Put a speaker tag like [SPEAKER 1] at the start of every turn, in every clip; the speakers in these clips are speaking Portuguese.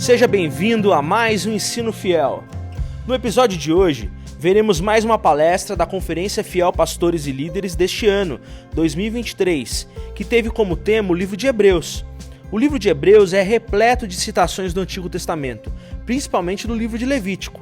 [SPEAKER 1] Seja bem-vindo a mais um Ensino Fiel. No episódio de hoje, veremos mais uma palestra da Conferência Fiel Pastores e Líderes deste ano, 2023, que teve como tema o livro de Hebreus. O livro de Hebreus é repleto de citações do Antigo Testamento, principalmente do livro de Levítico.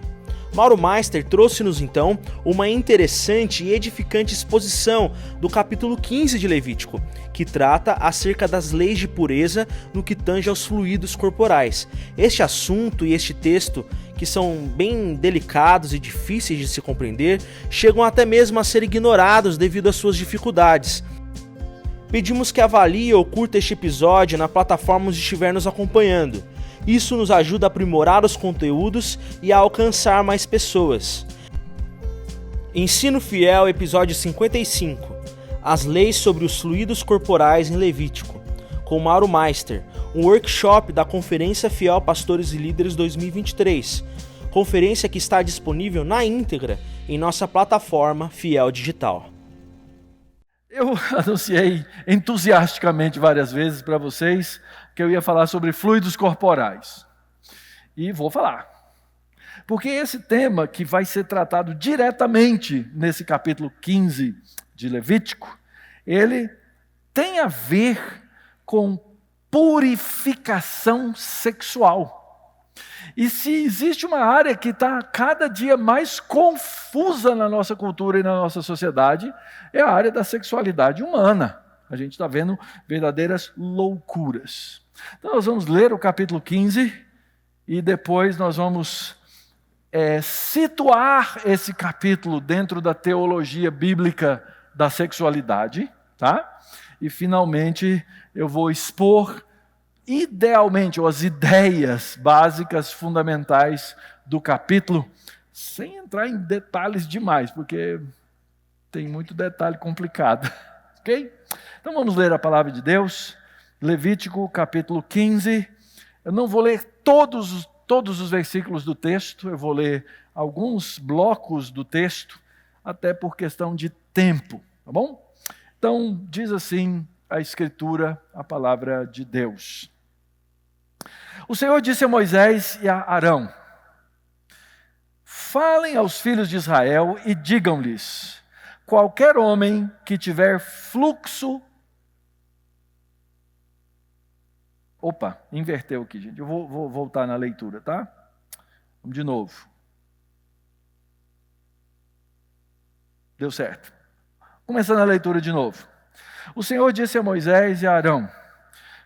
[SPEAKER 1] Mauro Meister trouxe-nos então uma interessante e edificante exposição do capítulo 15 de Levítico, que trata acerca das leis de pureza no que tange aos fluidos corporais. Este assunto e este texto, que são bem delicados e difíceis de se compreender, chegam até mesmo a ser ignorados devido às suas dificuldades. Pedimos que avalie ou curta este episódio na plataforma onde estiver nos acompanhando. Isso nos ajuda a aprimorar os conteúdos e a alcançar mais pessoas. Ensino Fiel, episódio 55. As leis sobre os fluidos corporais em Levítico, com Mauro Meister, um workshop da Conferência Fiel Pastores e Líderes 2023. Conferência que está disponível na íntegra em nossa plataforma Fiel Digital.
[SPEAKER 2] Eu anunciei entusiasticamente várias vezes para vocês que eu ia falar sobre fluidos corporais. E vou falar. Porque esse tema que vai ser tratado diretamente nesse capítulo 15 de Levítico, ele tem a ver com purificação sexual. E se existe uma área que está cada dia mais confusa na nossa cultura e na nossa sociedade, é a área da sexualidade humana. A gente está vendo verdadeiras loucuras. Então nós vamos ler o capítulo 15 e depois nós vamos situar esse capítulo dentro da teologia bíblica da sexualidade, tá? E finalmente eu vou expor idealmente, ou as ideias básicas, fundamentais do capítulo, sem entrar em detalhes demais, porque tem muito detalhe complicado, ok? Então vamos ler a palavra de Deus, Levítico capítulo 15, eu não vou ler todos os versículos do texto, eu vou ler alguns blocos do texto, até por questão de tempo, tá bom? Então diz assim a Escritura, a palavra de Deus. O Senhor disse a Moisés e a Arão: falem aos filhos de Israel e digam-lhes: qualquer homem que tiver fluxo... Opa, inverteu aqui, gente. Eu vou voltar na leitura, tá? Vamos de novo. Deu certo. Começando a leitura de novo. O Senhor disse a Moisés e a Arão: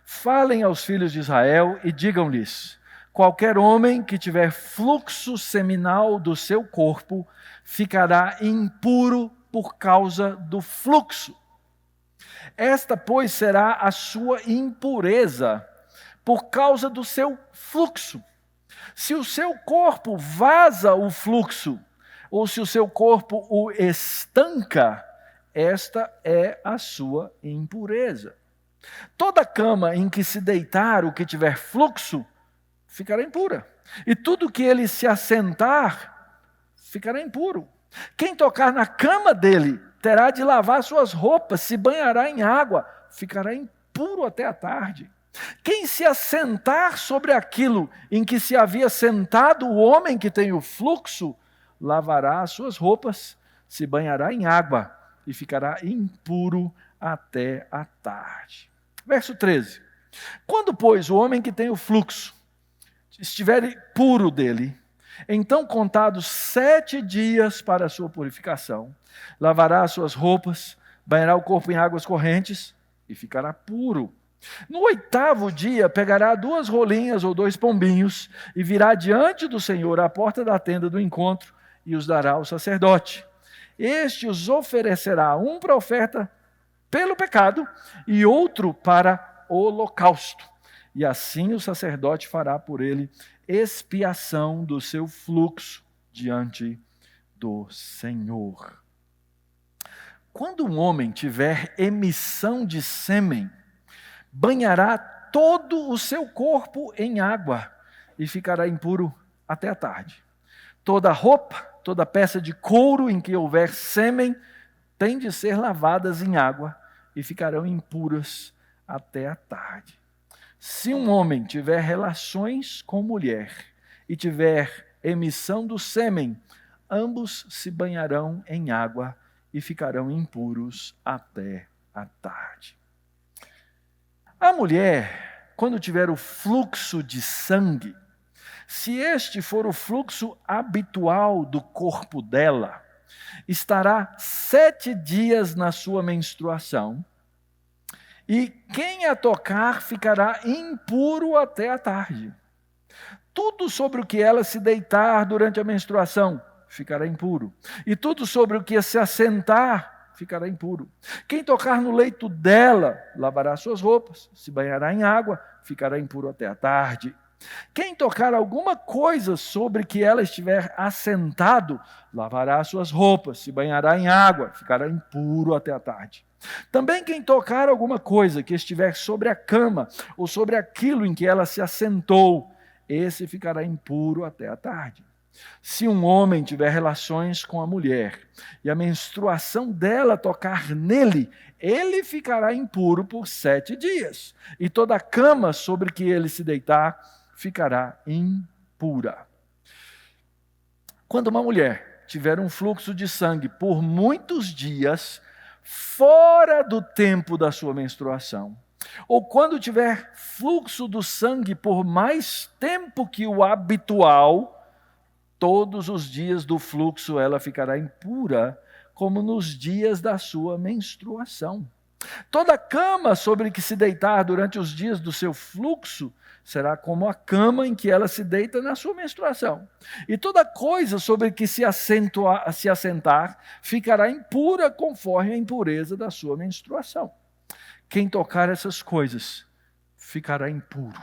[SPEAKER 2] falem aos filhos de Israel e digam-lhes: qualquer homem que tiver fluxo seminal do seu corpo ficará impuro por causa do fluxo. Esta, pois, será a sua impureza por causa do seu fluxo. Se o seu corpo vaza o fluxo, ou se o seu corpo o estanca, esta é a sua impureza. Toda cama em que se deitar o que tiver fluxo, ficará impura. E tudo que ele se assentar, ficará impuro. Quem tocar na cama dele, terá de lavar suas roupas, se banhará em água, ficará impuro até a tarde. Quem se assentar sobre aquilo em que se havia sentado o homem que tem o fluxo, lavará as suas roupas, se banhará em água e ficará impuro até a tarde. Verso 13. Quando, pois, o homem que tem o fluxo estiver puro dele, então contados 7 dias para a sua purificação, lavará as suas roupas, banhará o corpo em águas correntes e ficará puro. No 8º dia pegará 2 rolinhas ou 2 pombinhos e virá diante do Senhor à porta da tenda do encontro e os dará ao sacerdote. Este os oferecerá, um para oferta pelo pecado e outro para holocausto. E assim o sacerdote fará por ele expiação do seu fluxo diante do Senhor. Quando um homem tiver emissão de sêmen, banhará todo o seu corpo em água e ficará impuro até a tarde. Toda roupa, toda peça de couro em que houver sêmen, tem de ser lavadas em água e ficarão impuras até a tarde. Se um homem tiver relações com mulher e tiver emissão do sêmen, ambos se banharão em água e ficarão impuros até a tarde. A mulher, quando tiver o fluxo de sangue, se este for o fluxo habitual do corpo dela, estará 7 dias na sua menstruação, e quem a tocar ficará impuro até a tarde. Tudo sobre o que ela se deitar durante a menstruação ficará impuro. E tudo sobre o que se assentar ficará impuro. Quem tocar no leito dela lavará suas roupas, se banhará em água, ficará impuro até a tarde. Quem tocar alguma coisa sobre que ela estiver assentado, lavará suas roupas, se banhará em água, ficará impuro até a tarde. Também quem tocar alguma coisa que estiver sobre a cama, ou sobre aquilo em que ela se assentou, esse ficará impuro até a tarde. Se um homem tiver relações com a mulher, e a menstruação dela tocar nele, ele ficará impuro por 7 dias, e toda a cama sobre que ele se deitar ficará impura. Quando uma mulher tiver um fluxo de sangue por muitos dias, fora do tempo da sua menstruação, ou quando tiver fluxo do sangue por mais tempo que o habitual, todos os dias do fluxo ela ficará impura, como nos dias da sua menstruação. Toda cama sobre que se deitar durante os dias do seu fluxo será como a cama em que ela se deita na sua menstruação. E toda coisa sobre que se assentar ficará impura conforme a impureza da sua menstruação. Quem tocar essas coisas ficará impuro.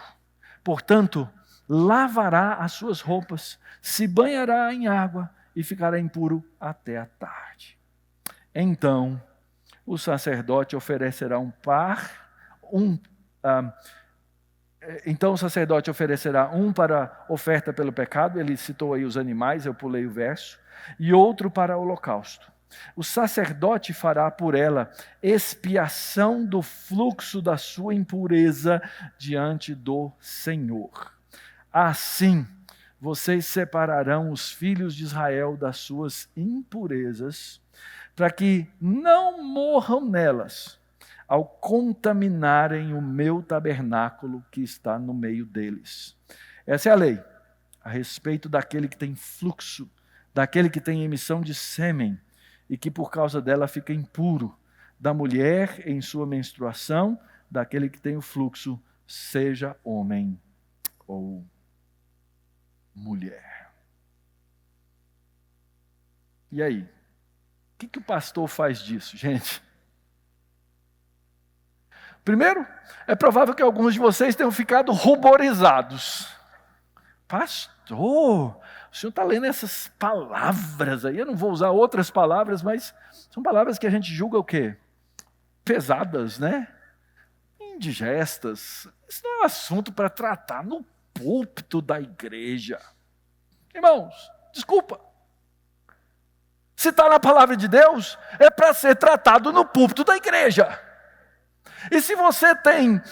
[SPEAKER 2] Portanto, lavará as suas roupas, se banhará em água e ficará impuro até a tarde. Então, o sacerdote oferecerá um para oferta pelo pecado, ele citou aí os animais, eu pulei o verso, e outro para o holocausto. O sacerdote fará por ela expiação do fluxo da sua impureza diante do Senhor. Assim, vocês separarão os filhos de Israel das suas impurezas, para que não morram nelas, ao contaminarem o meu tabernáculo que está no meio deles. Essa é a lei, a respeito daquele que tem fluxo, daquele que tem emissão de sêmen, e que por causa dela fica impuro, da mulher em sua menstruação, daquele que tem o fluxo, seja homem ou mulher. E aí? O que o pastor faz disso, gente? Primeiro, é provável que alguns de vocês tenham ficado ruborizados. Pastor, o senhor está lendo essas palavras aí, eu não vou usar outras palavras, mas são palavras que a gente julga o quê? Pesadas, né? Indigestas. Isso não é um assunto para tratar no púlpito da igreja. Irmãos, desculpa. Se está na palavra de Deus, é para ser tratado no púlpito da igreja. E se você tem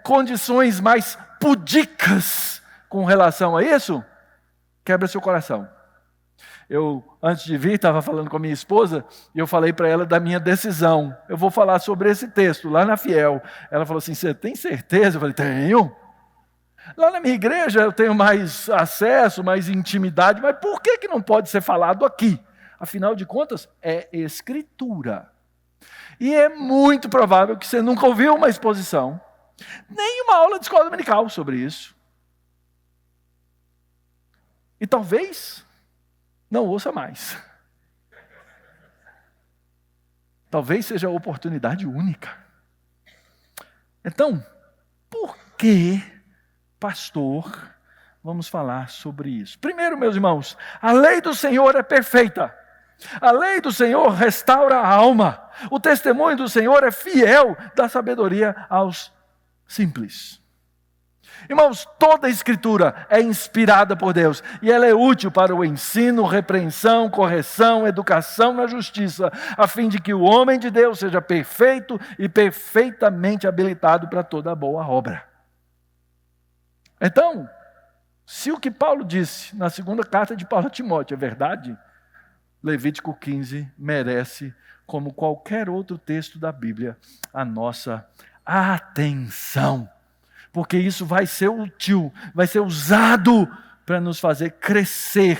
[SPEAKER 2] condições mais pudicas com relação a isso, quebra seu coração. Eu, antes de vir, estava falando com a minha esposa, e eu falei para ela da minha decisão. Eu vou falar sobre esse texto, lá na Fiel. Ela falou assim, você tem certeza? Eu falei, tenho. Lá na minha igreja eu tenho mais acesso, mais intimidade, mas por que não pode ser falado aqui? Afinal de contas, é escritura. E é muito provável que você nunca ouviu uma exposição, nem uma aula de escola dominical sobre isso. E talvez não ouça mais. Talvez seja a oportunidade única. Então, por que, pastor, vamos falar sobre isso? Primeiro, meus irmãos, a lei do Senhor é perfeita. A lei do Senhor restaura a alma. O testemunho do Senhor é fiel, dá sabedoria aos simples. Irmãos, toda a Escritura é inspirada por Deus e ela é útil para o ensino, repreensão, correção, educação na justiça, a fim de que o homem de Deus seja perfeito e perfeitamente habilitado para toda boa obra. Então, se o que Paulo disse na segunda carta de Paulo a Timóteo é verdade, Levítico 15 merece, como qualquer outro texto da Bíblia, a nossa atenção. Porque isso vai ser útil, vai ser usado para nos fazer crescer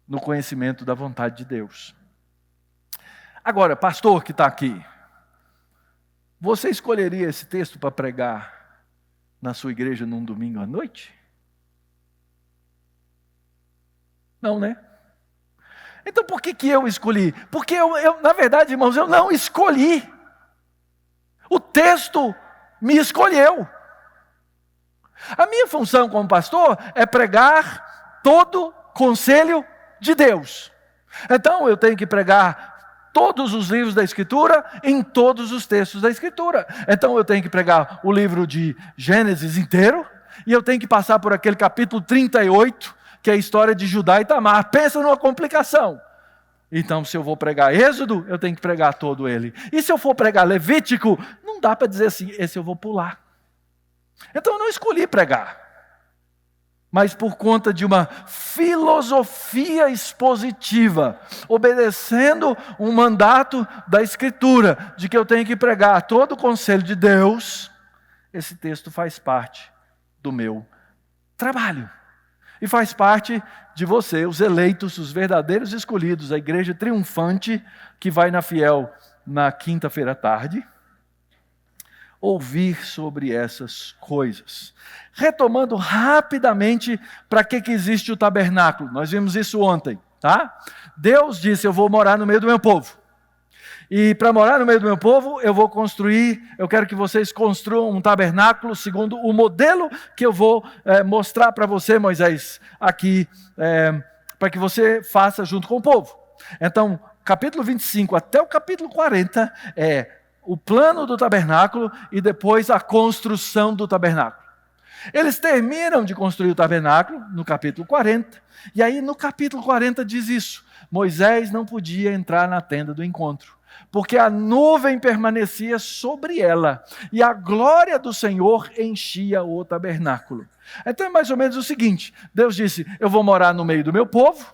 [SPEAKER 2] no conhecimento da vontade de Deus. Agora, pastor que está aqui, você escolheria esse texto para pregar na sua igreja num domingo à noite? Não, né? Então por que eu escolhi? Porque eu, na verdade, irmãos, eu não escolhi. O texto me escolheu. A minha função como pastor é pregar todo conselho de Deus. Então eu tenho que pregar todos os livros da Escritura em todos os textos da Escritura. Então eu tenho que pregar o livro de Gênesis inteiro, e eu tenho que passar por aquele capítulo 38, que é a história de Judá e Tamar. Pensa numa complicação. Então, se eu vou pregar Êxodo, eu tenho que pregar todo ele. E se eu for pregar Levítico, não dá para dizer assim, esse eu vou pular. Então eu não escolhi pregar. Mas por conta de uma filosofia expositiva, obedecendo um mandato da Escritura, de que eu tenho que pregar todo o conselho de Deus, esse texto faz parte do meu trabalho. E faz parte de você, os eleitos, os verdadeiros escolhidos, a igreja triunfante, que vai na Fiel na quinta-feira à tarde, ouvir sobre essas coisas. Retomando rapidamente, para que existe o tabernáculo? Nós vimos isso ontem, tá? Deus disse, eu vou morar no meio do meu povo. E para morar no meio do meu povo, eu quero que vocês construam um tabernáculo segundo o modelo que eu vou mostrar para você, Moisés, aqui, para que você faça junto com o povo. Então, capítulo 25 até o capítulo 40 é o plano do tabernáculo e depois a construção do tabernáculo. Eles terminam de construir o tabernáculo no capítulo 40, e aí no capítulo 40 diz isso: Moisés não podia entrar na tenda do encontro, porque a nuvem permanecia sobre ela, e a glória do Senhor enchia o tabernáculo. Então é mais ou menos o seguinte: Deus disse, eu vou morar no meio do meu povo,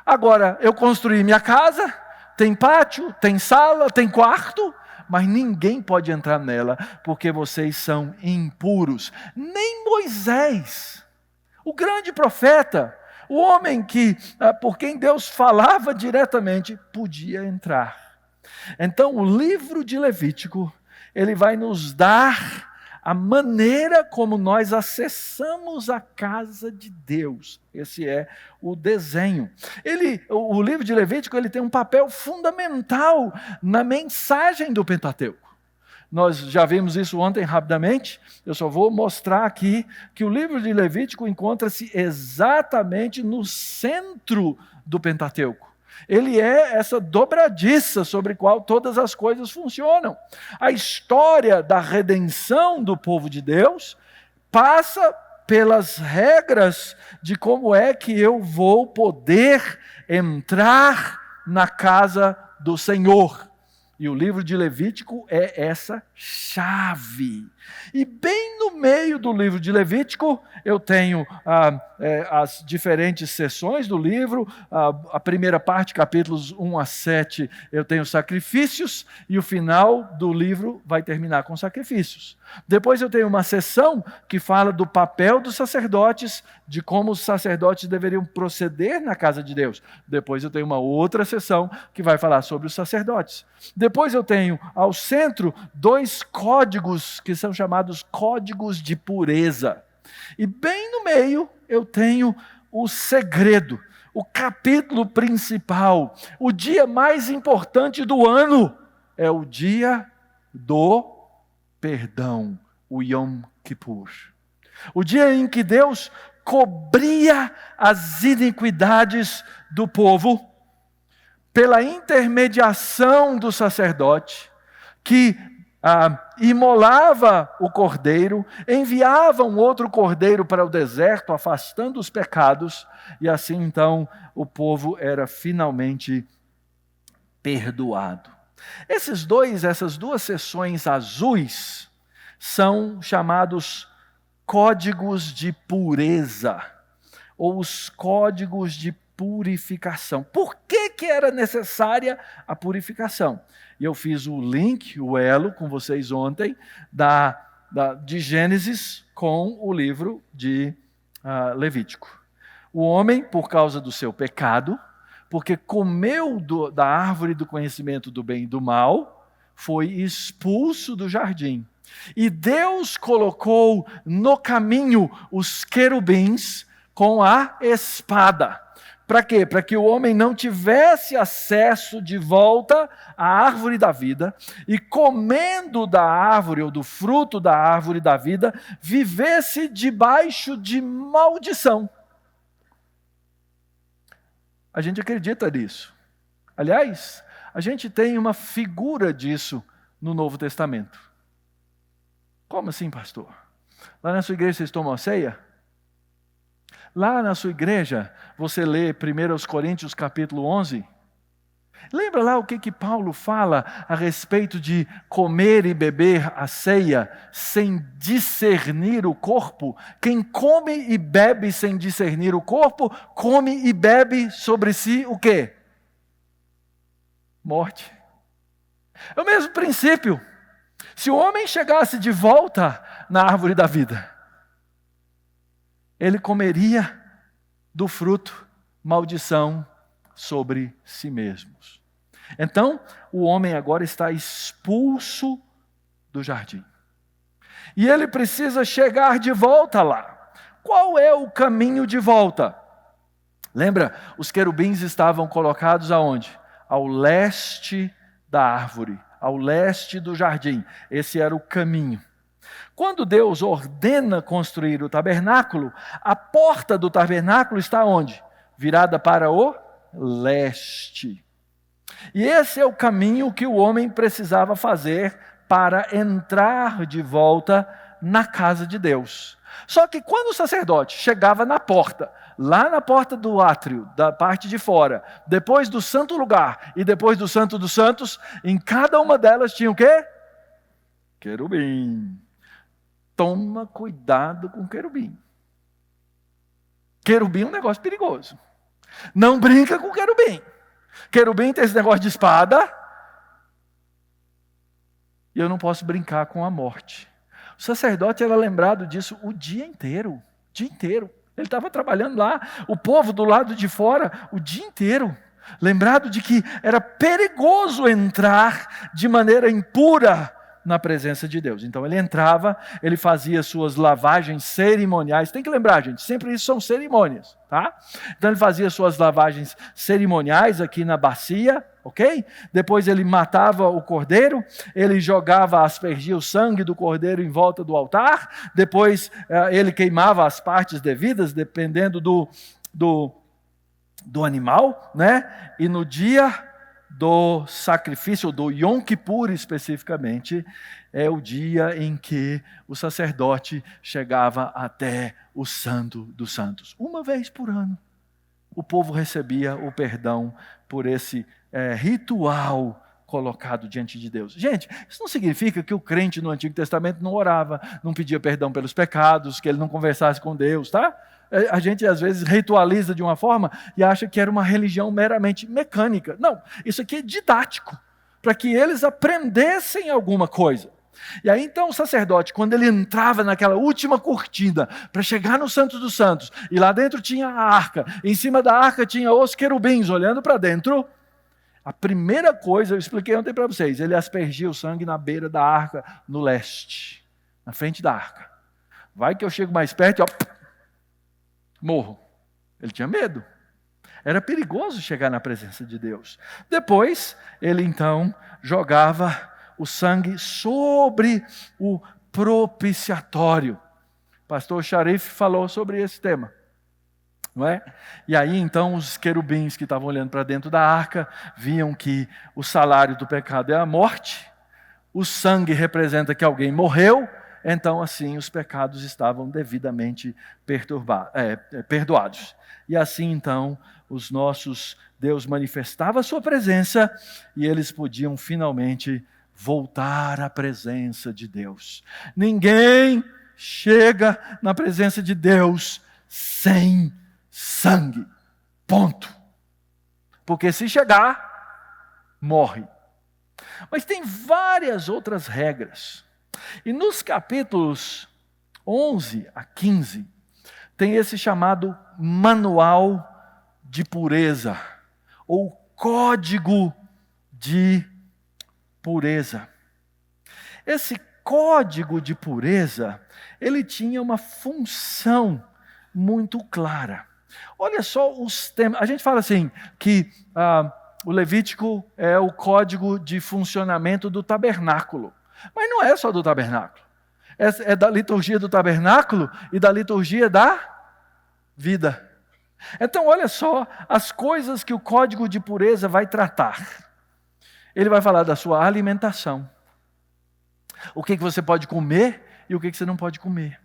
[SPEAKER 2] agora eu construí minha casa, tem pátio, tem sala, tem quarto, mas ninguém pode entrar nela, porque vocês são impuros. Nem Moisés, o grande profeta, o homem por quem Deus falava diretamente, podia entrar. Então o livro de Levítico, ele vai nos dar a maneira como nós acessamos a casa de Deus. Esse é o desenho. O livro de Levítico, ele tem um papel fundamental na mensagem do Pentateuco. Nós já vimos isso ontem rapidamente, eu só vou mostrar aqui que o livro de Levítico encontra-se exatamente no centro do Pentateuco. Ele é essa dobradiça sobre a qual todas as coisas funcionam. A história da redenção do povo de Deus passa pelas regras de como é que eu vou poder entrar na casa do Senhor. E o livro de Levítico é essa chave. E bem no meio do livro de Levítico, eu tenho as diferentes seções do livro. A primeira parte, capítulos 1 a 7, eu tenho sacrifícios, e o final do livro vai terminar com sacrifícios. Depois eu tenho uma seção que fala do papel dos sacerdotes, de como os sacerdotes deveriam proceder na casa de Deus. Depois eu tenho uma outra seção que vai falar sobre os sacerdotes. Depois eu tenho ao centro 2 códigos que são chamados códigos de pureza. E bem no meio eu tenho o segredo, o capítulo principal. O dia mais importante do ano é o dia do perdão, o Yom Kippur. O dia em que Deus cobria as iniquidades do povo pela intermediação do sacerdote, que imolava o cordeiro, enviava um outro cordeiro para o deserto, afastando os pecados, e assim então o povo era finalmente perdoado. Essas 2 seções azuis são chamados códigos de pureza, ou os códigos de purificação. Por que era necessária a purificação? E eu fiz o link, o elo, com vocês ontem, de Gênesis com o livro de Levítico. O homem, por causa do seu pecado, porque comeu da árvore do conhecimento do bem e do mal, foi expulso do jardim. E Deus colocou no caminho os querubins com a espada. Para quê? Para que o homem não tivesse acesso de volta à árvore da vida e, comendo da árvore ou do fruto da árvore da vida, vivesse debaixo de maldição. A gente acredita nisso. Aliás, a gente tem uma figura disso no Novo Testamento. Como assim, pastor? Lá na sua igreja vocês tomam a ceia? Lá na sua igreja, você lê 1 Coríntios capítulo 11. Lembra lá o que Paulo fala a respeito de comer e beber a ceia sem discernir o corpo? Quem come e bebe sem discernir o corpo, come e bebe sobre si o quê? Morte. É o mesmo princípio. Se o homem chegasse de volta na árvore da vida, ele comeria do fruto, maldição sobre si mesmos. Então, o homem agora está expulso do jardim. E ele precisa chegar de volta lá. Qual é o caminho de volta? Lembra, os querubins estavam colocados aonde? Ao leste da árvore, ao leste do jardim. Esse era o caminho. Quando Deus ordena construir o tabernáculo, a porta do tabernáculo está onde? Virada para o leste. E esse é o caminho que o homem precisava fazer para entrar de volta na casa de Deus. Só que quando o sacerdote chegava na porta, lá na porta do átrio, da parte de fora, depois do santo lugar e depois do santo dos santos, em cada uma delas tinha o quê? Querubim. Toma cuidado com querubim. Querubim é um negócio perigoso. Não brinca com querubim. Querubim tem esse negócio de espada. E eu não posso brincar com a morte. O sacerdote era lembrado disso o dia inteiro. O dia inteiro. Ele estava trabalhando lá, o povo do lado de fora, o dia inteiro. Lembrado de que era perigoso entrar de maneira impura na presença de Deus. Então ele entrava, ele fazia suas lavagens cerimoniais. Tem que lembrar, gente, sempre isso são cerimônias, tá? Então ele fazia suas lavagens cerimoniais aqui na bacia, ok? Depois ele matava o cordeiro, ele aspergia o sangue do cordeiro em volta do altar, depois ele queimava as partes devidas, dependendo do animal, né? E no dia do sacrifício, do Yom Kippur especificamente, é o dia em que o sacerdote chegava até o Santo dos Santos. Uma vez por ano, o povo recebia o perdão por esse ritual colocado diante de Deus. Gente, isso não significa que o crente no Antigo Testamento não orava, não pedia perdão pelos pecados, que ele não conversasse com Deus, tá? A gente às vezes ritualiza de uma forma e acha que era uma religião meramente mecânica. Não, isso aqui é didático, para que eles aprendessem alguma coisa. E aí então o sacerdote, quando ele entrava naquela última cortina para chegar no Santo dos Santos, e lá dentro tinha a arca, em cima da arca tinha os querubins olhando para dentro, a primeira coisa, eu expliquei ontem para vocês, ele aspergia o sangue na beira da arca, no leste, na frente da arca. Vai que eu chego mais perto e morro. Ele tinha medo. Era perigoso chegar na presença de Deus. Depois, ele então jogava o sangue sobre o propiciatório. Pastor Sharif falou sobre esse tema. Não é? E aí então os querubins que estavam olhando para dentro da arca viam que o salário do pecado é a morte, o sangue representa que alguém morreu, então assim os pecados estavam devidamente perdoados. E assim então Deus manifestava a sua presença e eles podiam finalmente voltar à presença de Deus. Ninguém chega na presença de Deus sem sangue. Ponto. Porque se chegar, morre. Mas tem várias outras regras. E nos capítulos 11 a 15, tem esse chamado manual de pureza, ou código de pureza. Esse código de pureza, ele tinha uma função muito clara. Olha só os temas. A gente fala assim, que o Levítico é o código de funcionamento do tabernáculo. Mas não é só do tabernáculo. É da liturgia do tabernáculo e da liturgia da vida. Então, olha só as coisas que o código de pureza vai tratar. Ele vai falar da sua alimentação. O que você pode comer e o que você não pode comer.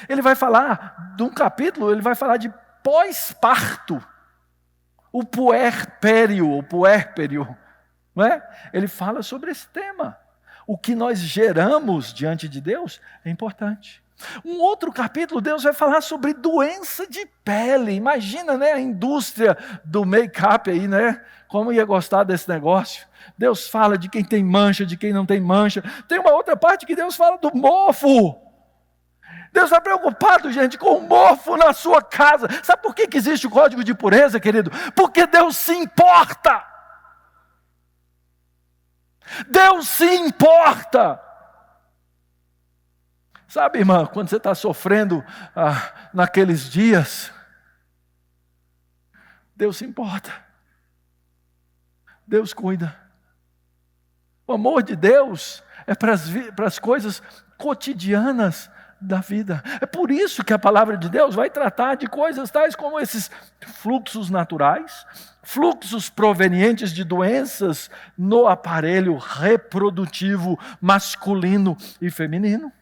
[SPEAKER 2] Ele vai falar, de um capítulo, ele vai falar de pós-parto. O puerpério, não é? Ele fala sobre esse tema. O que nós geramos diante de Deus é importante. Um outro capítulo, Deus vai falar sobre doença de pele. Imagina, né, a indústria do make-up aí, né? Como ia gostar desse negócio. Deus fala de quem tem mancha, de quem não tem mancha. Tem uma outra parte que Deus fala do mofo. Deus está preocupado, gente, com o mofo na sua casa. Sabe por que existe o código de pureza, querido? Porque Deus se importa. Deus se importa. Sabe, irmã, quando você está sofrendo naqueles dias, Deus se importa. Deus cuida. O amor de Deus é para as coisas cotidianas da vida. É por isso que a palavra de Deus vai tratar de coisas tais como esses fluxos naturais, fluxos provenientes de doenças no aparelho reprodutivo masculino e feminino.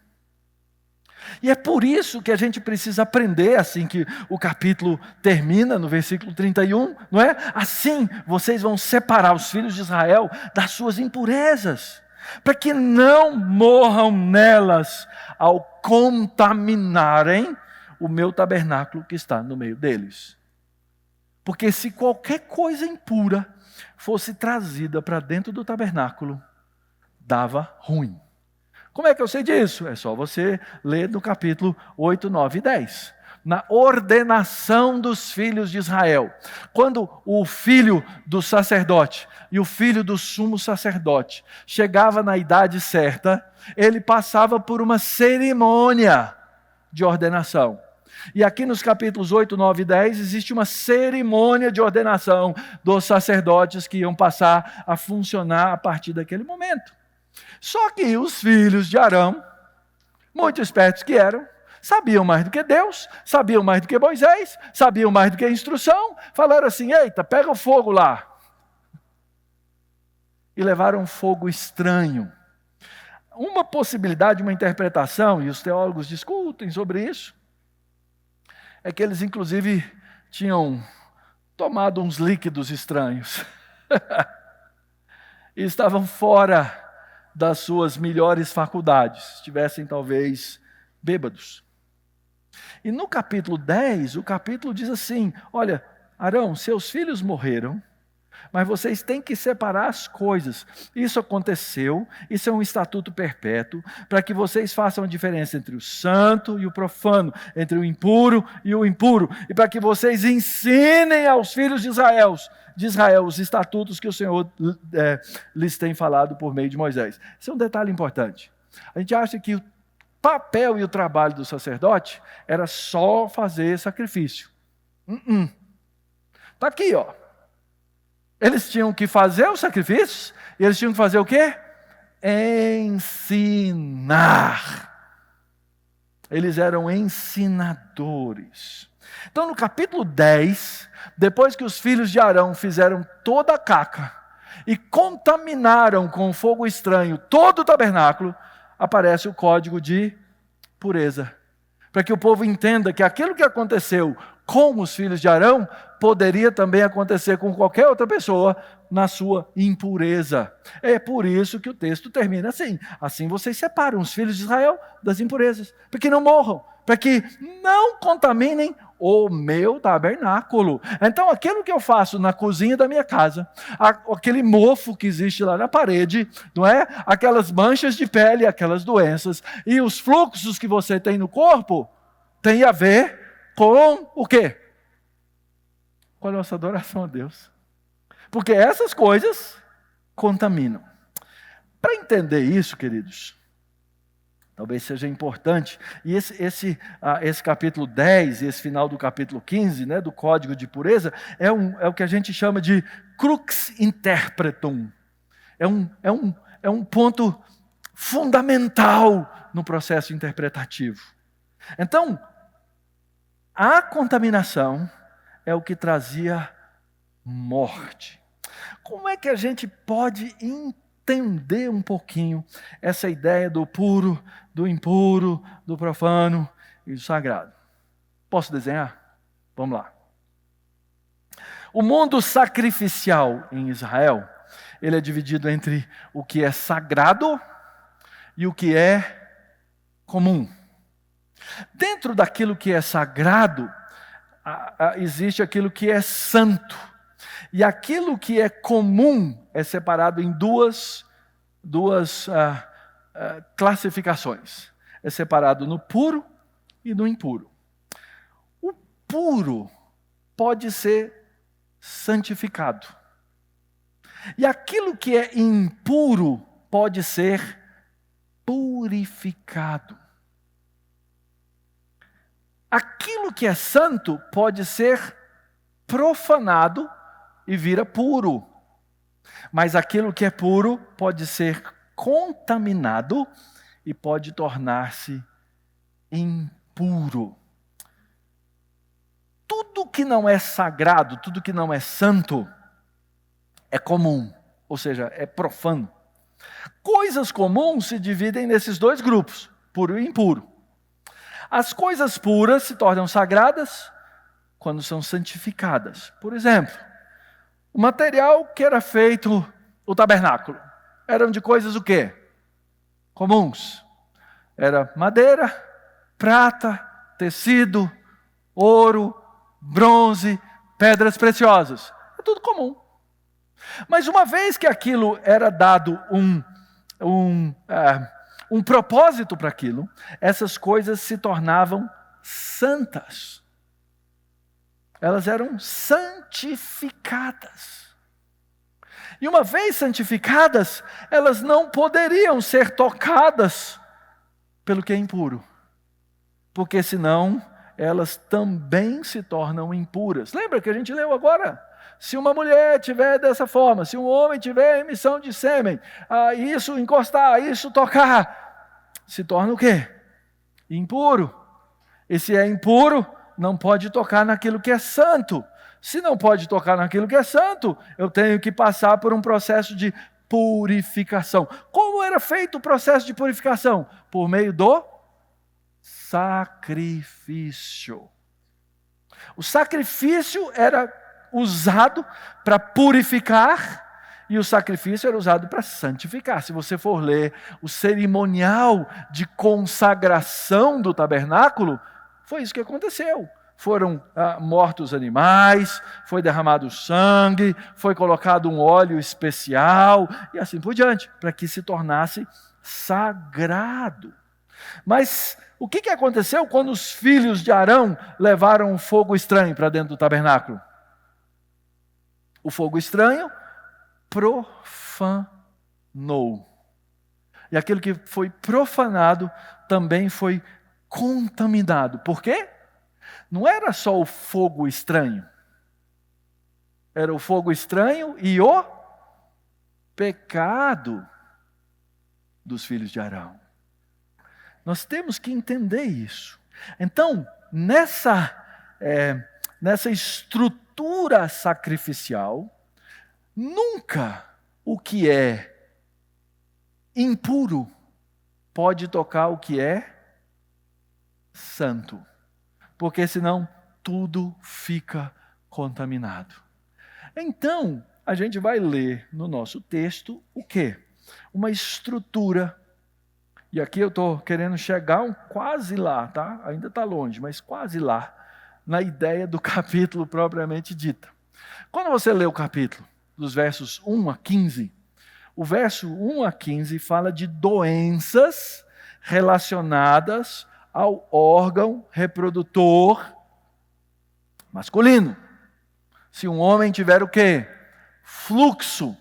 [SPEAKER 2] E é por isso que a gente precisa aprender, assim que o capítulo termina, no versículo 31, não é? Assim vocês vão separar os filhos de Israel das suas impurezas, para que não morram nelas ao contaminarem o meu tabernáculo que está no meio deles. Porque se qualquer coisa impura fosse trazida para dentro do tabernáculo, dava ruim. Como é que eu sei disso? É só você ler no capítulo 8, 9 e 10. Na ordenação dos filhos de Israel. Quando o filho do sacerdote e o filho do sumo sacerdote chegava na idade certa, ele passava por uma cerimônia de ordenação. E aqui nos capítulos 8, 9 e 10 existe uma cerimônia de ordenação dos sacerdotes que iam passar a funcionar a partir daquele momento. Só que os filhos de Arão, muito espertos que eram, sabiam mais do que Deus, sabiam mais do que Moisés, sabiam mais do que a instrução, falaram assim: eita, pega o fogo lá. E levaram um fogo estranho. Uma possibilidade, uma interpretação, e os teólogos discutem sobre isso, é que eles inclusive tinham tomado uns líquidos estranhos. E estavam fora das suas melhores faculdades, estivessem talvez bêbados. E no capítulo 10, o capítulo diz assim: olha, Arão, seus filhos morreram, mas vocês têm que separar as coisas. Isso aconteceu, isso é um estatuto perpétuo, para que vocês façam a diferença entre o santo e o profano, entre o impuro e o impuro, e para que vocês ensinem aos filhos de Israel os estatutos que o Senhor lhes tem falado por meio de Moisés. Esse é um detalhe importante. A gente acha que o papel e o trabalho do sacerdote era só fazer sacrifício. Está aqui, ó. Eles tinham que fazer os sacrifícios, e eles tinham que fazer o quê? Ensinar. Eles eram ensinadores. Então, no capítulo 10, depois que os filhos de Arão fizeram toda a caca e contaminaram com fogo estranho todo o tabernáculo, aparece o código de pureza. Para que o povo entenda que aquilo que aconteceu com os filhos de Arão, poderia também acontecer com qualquer outra pessoa na sua impureza. É por isso que o texto termina assim. Assim vocês separam os filhos de Israel das impurezas, para que não morram, para que não contaminem o meu tabernáculo. Então, aquilo que eu faço na cozinha da minha casa, aquele mofo que existe lá na parede, não é? Aquelas manchas de pele, aquelas doenças, e os fluxos que você tem no corpo, tem a ver com o quê? Com a nossa adoração a Deus. Porque essas coisas contaminam. Para entender isso, queridos, talvez seja importante, e esse capítulo 10 e esse final do capítulo 15, né, do Código de Pureza, é o que a gente chama de crux interpretum. É um ponto fundamental no processo interpretativo. Então, a contaminação é o que trazia morte. Como é que a gente pode entender um pouquinho essa ideia do puro, do impuro, do profano e do sagrado? Posso desenhar? Vamos lá. O mundo sacrificial em Israel, ele é dividido entre o que é sagrado e o que é comum. Dentro daquilo que é sagrado, existe aquilo que é santo. E aquilo que é comum é separado em duas classificações. É separado no puro e no impuro. O puro pode ser santificado. E aquilo que é impuro pode ser purificado. Aquilo que é santo pode ser profanado e vira puro. Mas aquilo que é puro pode ser contaminado e pode tornar-se impuro. Tudo que não é sagrado, tudo que não é santo, é comum, ou seja, é profano. Coisas comuns se dividem nesses dois grupos, puro e impuro. As coisas puras se tornam sagradas quando são santificadas. Por exemplo, o material que era feito o tabernáculo eram de coisas o quê? Comuns. Era madeira, prata, tecido, ouro, bronze, pedras preciosas. É tudo comum. Mas uma vez que aquilo era dado um propósito para aquilo, essas coisas se tornavam santas. Elas eram santificadas. E uma vez santificadas, elas não poderiam ser tocadas pelo que é impuro. Porque senão, elas também se tornam impuras. Lembra que a gente leu agora? Se uma mulher tiver dessa forma, se um homem tiver emissão de sêmen, isso encostar, isso tocar, se torna o quê? Impuro. E se é impuro, não pode tocar naquilo que é santo. Se não pode tocar naquilo que é santo, eu tenho que passar por um processo de purificação. Como era feito o processo de purificação? Por meio do sacrifício. O sacrifício era usado para purificar e o sacrifício era usado para santificar. Se você for ler o cerimonial de consagração do tabernáculo, foi isso que aconteceu. Foram mortos animais, foi derramado sangue, foi colocado um óleo especial e assim por diante, para que se tornasse sagrado. Mas o que aconteceu quando os filhos de Arão levaram um fogo estranho para dentro do tabernáculo? O fogo estranho profanou. E aquilo que foi profanado também foi contaminado. Por quê? Não era só o fogo estranho. Era o fogo estranho e o pecado dos filhos de Arão. Nós temos que entender isso. Então, nessa estrutura sacrificial, nunca o que é impuro pode tocar o que é santo. Porque senão tudo fica contaminado. Então, a gente vai ler no nosso texto o quê? Uma estrutura. E aqui eu estou querendo chegar quase lá, tá? Ainda está longe, mas quase lá, na ideia do capítulo propriamente dita. Quando você lê o capítulo, dos versos 1 a 15, o verso 1 a 15 fala de doenças relacionadas ao órgão reprodutor masculino. Se um homem tiver o quê? Fluxo.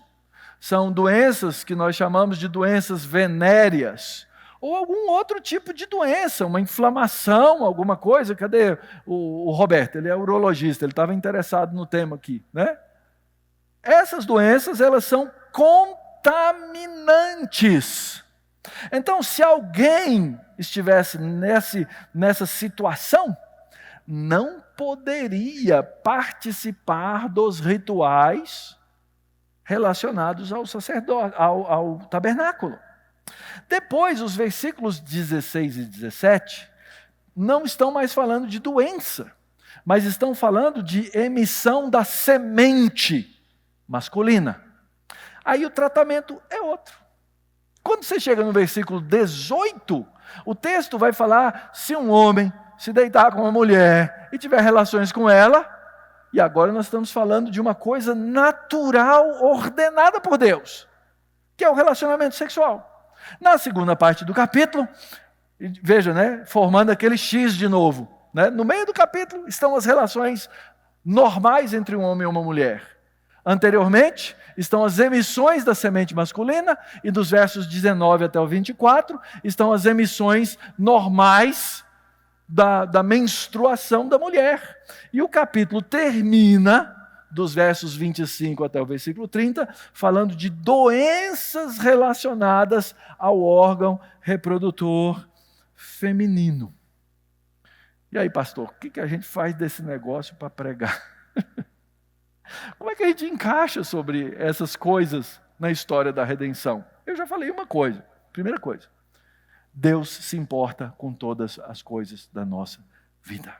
[SPEAKER 2] São doenças que nós chamamos de doenças venéreas. Ou algum outro tipo de doença, uma inflamação, alguma coisa. Cadê o Roberto? Ele é urologista, ele estava interessado no tema aqui, né? Essas doenças, elas são contaminantes. Então, se alguém estivesse nessa situação, não poderia participar dos rituais relacionados ao sacerdócio, ao tabernáculo. Depois, os versículos 16 e 17 não estão mais falando de doença, mas estão falando de emissão da semente masculina. Aí o tratamento é outro. Quando você chega no versículo 18, o texto vai falar se um homem se deitar com uma mulher e tiver relações com ela, e agora nós estamos falando de uma coisa natural, ordenada por Deus, que é o relacionamento sexual. Na segunda parte do capítulo, veja, né, formando aquele X de novo, né, no meio do capítulo estão as relações normais entre um homem e uma mulher. Anteriormente, estão as emissões da semente masculina, e dos versos 19 até o 24, estão as emissões normais da menstruação da mulher. E o capítulo termina, dos versos 25 até o versículo 30, falando de doenças relacionadas ao órgão reprodutor feminino. E aí, pastor, o que a gente faz desse negócio para pregar? Como é que a gente encaixa sobre essas coisas na história da redenção? Eu já falei uma coisa. Primeira coisa, Deus se importa com todas as coisas da nossa vida.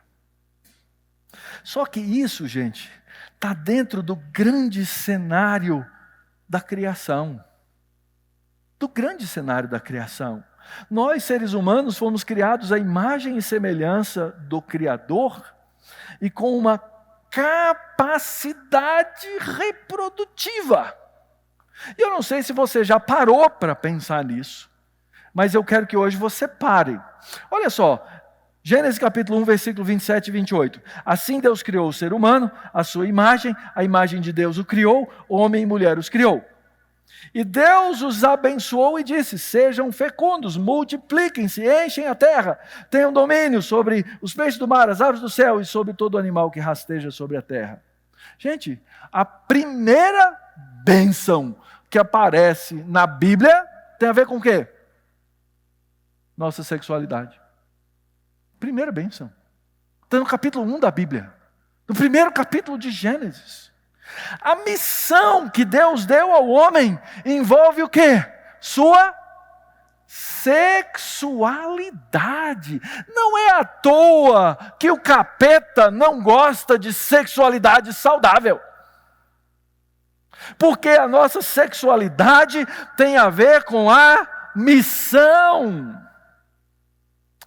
[SPEAKER 2] Só que isso, gente, está dentro do grande cenário da criação. Do grande cenário da criação. Nós, seres humanos, fomos criados à imagem e semelhança do Criador e com uma capacidade reprodutiva. E eu não sei se você já parou para pensar nisso, mas eu quero que hoje você pare. Olha só, Gênesis capítulo 1, versículo 27 e 28. Assim Deus criou o ser humano, a sua imagem, a imagem de Deus o criou, homem e mulher os criou. E Deus os abençoou e disse: sejam fecundos, multipliquem-se, enchem a terra, tenham domínio sobre os peixes do mar, as aves do céu e sobre todo animal que rasteja sobre a terra. Gente, a primeira bênção que aparece na Bíblia tem a ver com o quê? Nossa sexualidade. Primeira bênção. Está no capítulo 1 da Bíblia. No primeiro capítulo de Gênesis. A missão que Deus deu ao homem envolve o quê? Sua sexualidade. Não é à toa que o capeta não gosta de sexualidade saudável. Porque a nossa sexualidade tem a ver com a missão.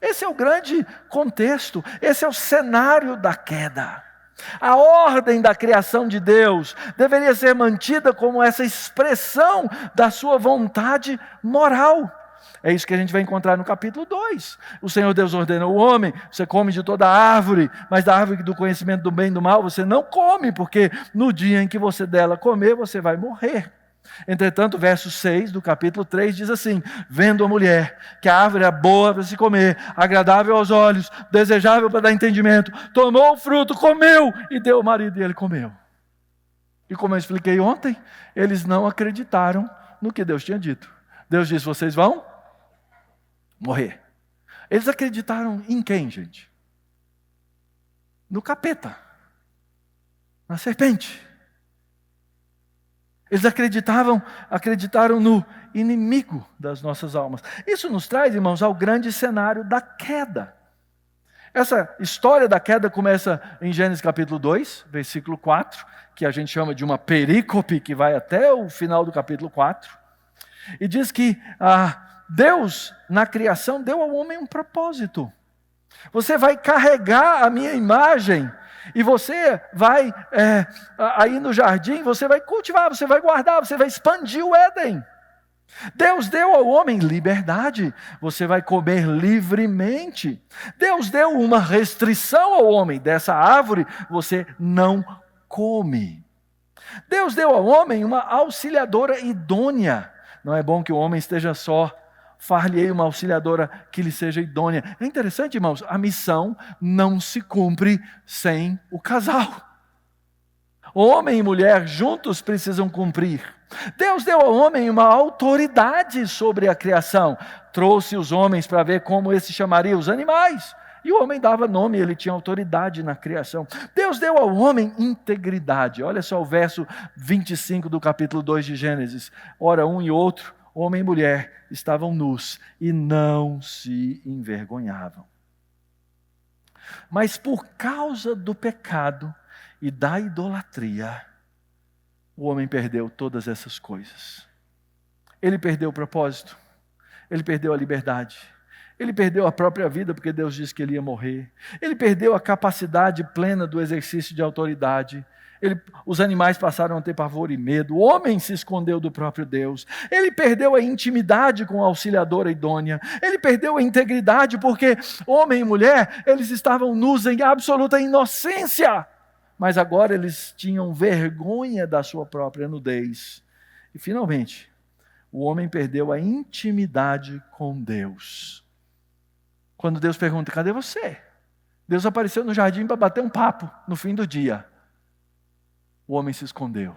[SPEAKER 2] Esse é o grande contexto, esse é o cenário da queda. A ordem da criação de Deus deveria ser mantida como essa expressão da sua vontade moral. É isso que a gente vai encontrar no capítulo 2. O Senhor Deus ordenou ao homem: você come de toda árvore, mas da árvore do conhecimento do bem e do mal você não come, porque no dia em que você dela comer, você vai morrer. Entretanto, o verso 6 do capítulo 3 diz assim: vendo a mulher que a árvore era boa para se comer, agradável aos olhos, desejável para dar entendimento, tomou o fruto, comeu e deu ao marido e ele comeu. E como eu expliquei ontem, eles não acreditaram no que Deus tinha dito. Deus disse: vocês vão morrer. Eles acreditaram em quem, gente? No capeta, na serpente. Eles acreditaram no inimigo das nossas almas. Isso nos traz, irmãos, ao grande cenário da queda. Essa história da queda começa em Gênesis capítulo 2, versículo 4, que a gente chama de uma perícope, que vai até o final do capítulo 4. E diz que Deus, na criação, deu ao homem um propósito. Você vai carregar a minha imagem, e você vai, aí no jardim, você vai cultivar, você vai guardar, você vai expandir o Éden. Deus deu ao homem liberdade, você vai comer livremente. Deus deu uma restrição ao homem, dessa árvore você não come. Deus deu ao homem uma auxiliadora idônea. Não é bom que o homem esteja só, far-lhe-ei uma auxiliadora que lhe seja idônea. É interessante, irmãos, a missão não se cumpre sem o casal. Homem e mulher juntos precisam cumprir. Deus deu ao homem uma autoridade sobre a criação. Trouxe os homens para ver como esse chamaria os animais. E o homem dava nome, ele tinha autoridade na criação. Deus deu ao homem integridade. Olha só o verso 25 do capítulo 2 de Gênesis. Ora, um e outro, homem e mulher, estavam nus e não se envergonhavam. Mas por causa do pecado e da idolatria, o homem perdeu todas essas coisas. Ele perdeu o propósito, ele perdeu a liberdade, ele perdeu a própria vida, porque Deus disse que ele ia morrer. Ele perdeu a capacidade plena do exercício de autoridade. Os animais passaram a ter pavor e medo. O homem se escondeu do próprio Deus. Ele perdeu a intimidade com a auxiliadora idônea. Ele perdeu a integridade, porque homem e mulher, eles estavam nus em absoluta inocência. Mas agora eles tinham vergonha da sua própria nudez. E finalmente, o homem perdeu a intimidade com Deus. Quando Deus pergunta, cadê você? Deus apareceu no jardim para bater um papo no fim do dia. O homem se escondeu.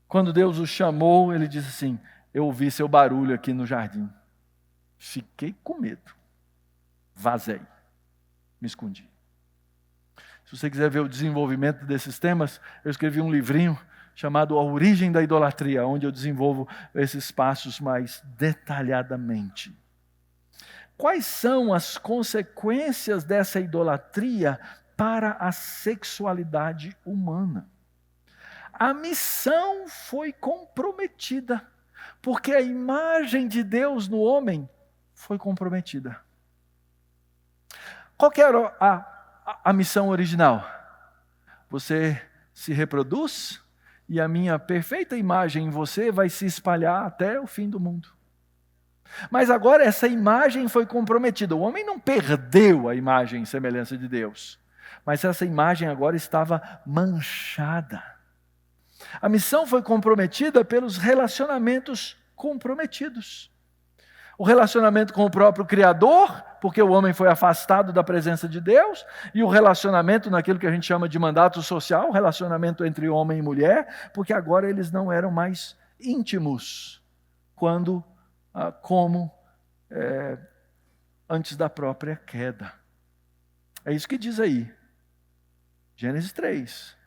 [SPEAKER 2] Quando Deus o chamou, ele disse assim, eu ouvi seu barulho aqui no jardim. Fiquei com medo. Vazei. Me escondi. Se você quiser ver o desenvolvimento desses temas, eu escrevi um livrinho chamado A Origem da Idolatria, onde eu desenvolvo esses passos mais detalhadamente. Quais são as consequências dessa idolatria para a sexualidade humana? A missão foi comprometida, porque a imagem de Deus no homem foi comprometida. Qual que era a missão original? Você se reproduz e a minha perfeita imagem em você vai se espalhar até o fim do mundo. Mas agora essa imagem foi comprometida. O homem não perdeu a imagem e semelhança de Deus, mas essa imagem agora estava manchada. A missão foi comprometida pelos relacionamentos comprometidos. O relacionamento com o próprio Criador, porque o homem foi afastado da presença de Deus, e o relacionamento naquilo que a gente chama de mandato social, o relacionamento entre homem e mulher, porque agora eles não eram mais íntimos, antes da própria queda. É isso que diz aí, Gênesis 3.